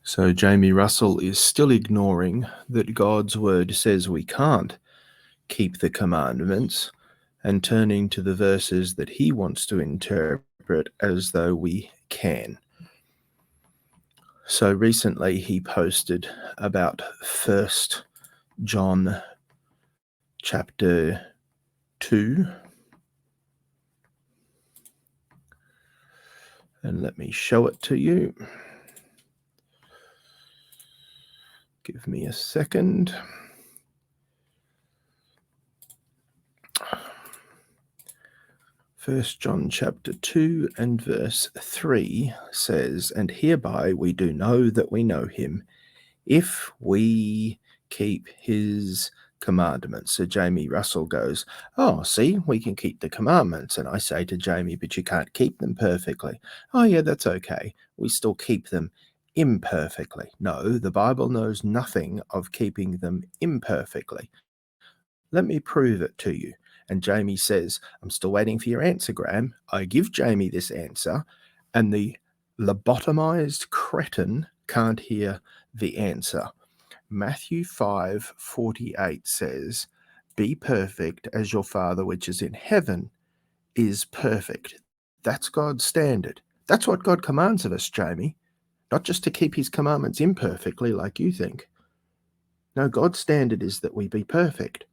So Jamie Russell is still ignoring that God's word says we can't keep the commandments and turning to the verses that he wants to interpret as though we can. So recently he posted about 1 John chapter 2. And let me show it to you. Give me a second. First John chapter 2 and verse 3 says, "And hereby we do know that we know him, if we keep his commandments." So Jamie Russell goes, "Oh, see, we can keep the commandments." And I say to Jamie, "But you can't keep them perfectly." "Oh, yeah, that's okay. We still keep them imperfectly." No, the Bible knows nothing of keeping them imperfectly. Let me prove it to you. And Jamie says, "I'm still waiting for your answer, Graham." I give Jamie this answer, and the lobotomized cretin can't hear the answer. Matthew 5:48 says, "Be perfect as your Father which is in heaven is perfect." That's God's standard. That's what God commands of us, Jamie. Not just to keep his commandments imperfectly like you think. No, God's standard is that we be perfect.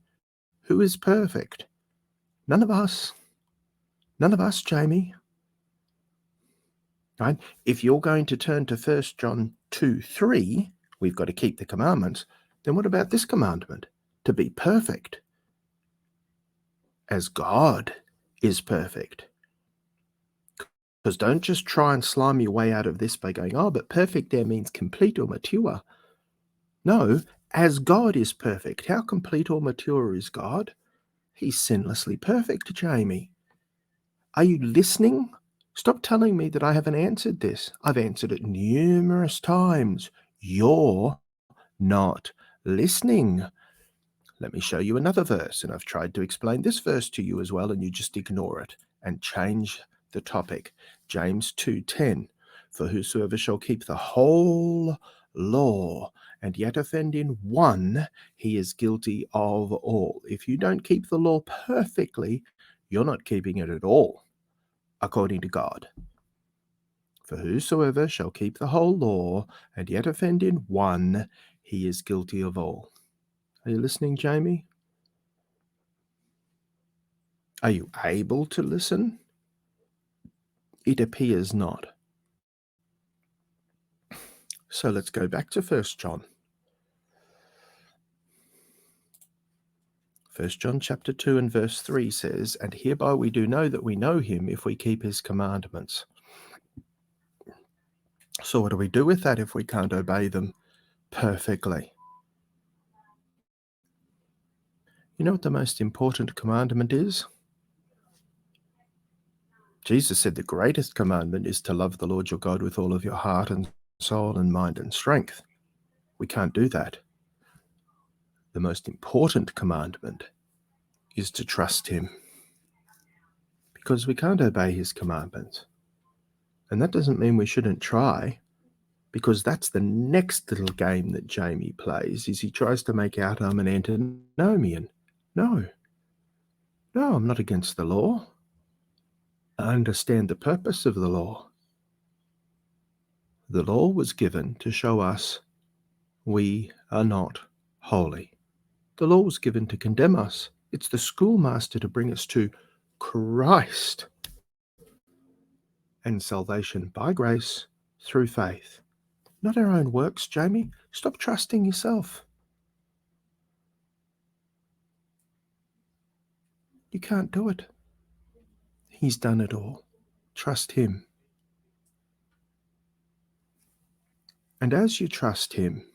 Who is perfect? None of us. None of us, Jamie. Right? If you're going to turn to 1 John 2:3, we've got to keep the commandments, then what about this commandment? To be perfect, as God is perfect. Because don't just try and slime your way out of this by going, "Oh, but perfect there means complete or mature." No, as God is perfect. How complete or mature is God? He's sinlessly perfect, Jamie. Are you listening? Stop telling me that I haven't answered this. I've answered it numerous times. You're not listening. Let me show you another verse, and I've tried to explain this verse to you as well, and you just ignore it and change the topic. James 2:10, "For whosoever shall keep the whole law and yet offend in one, he is guilty of all." If you don't keep the law perfectly, you're not keeping it at all, according to God. "For whosoever shall keep the whole law and yet offend in one, he is guilty of all." Are you listening, Jamie? Are you able to listen? It appears not. So let's go back to 1 John. 1 John chapter 2 and verse 3 says, "And hereby we do know that we know him if we keep his commandments." So what do we do with that if we can't obey them perfectly? You know what the most important commandment is? Jesus said the greatest commandment is to love the Lord your God with all of your heart and soul and mind and strength. We can't do that. The most important commandment is to trust him, because we can't obey his commandments. And that doesn't mean we shouldn't try, because that's the next little game that Jamie plays, is he tries to make out I'm an antinomian. No, I'm not against the law. I understand the purpose of the law. The law was given to show us we are not holy. The law was given to condemn us. It's the schoolmaster to bring us to Christ and salvation by grace through faith. Not our own works, Jamie. Stop trusting yourself. You can't do it. He's done it all. Trust him. And as you trust him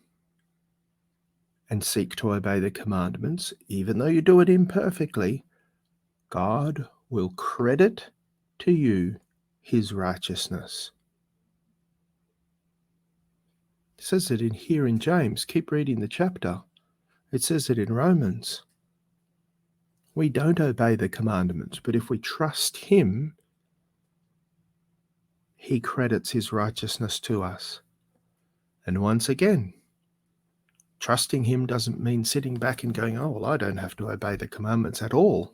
and seek to obey the commandments, even though you do it imperfectly, God will credit to you his righteousness. It says it here in James. Keep reading the chapter. It says it in Romans. We don't obey the commandments, but if we trust him, he credits his righteousness to us. And once again, trusting him doesn't mean sitting back and going, oh, well, I don't have to obey the commandments at all.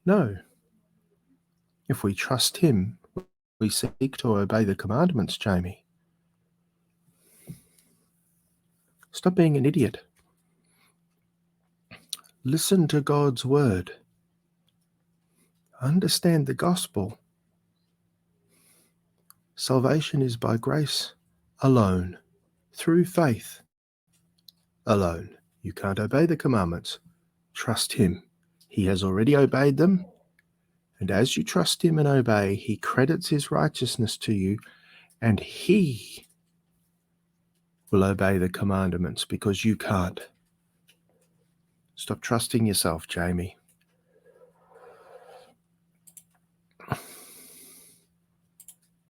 No. If we trust him, we seek to obey the commandments, Jamie. Stop being an idiot. Listen to God's word. Understand the gospel. Salvation is by grace alone, through faith alone. You can't obey the commandments. Trust him. He has already obeyed them. And as you trust him and obey, he credits his righteousness to you, and he will obey the commandments because you can't. Stop trusting yourself, Jamie.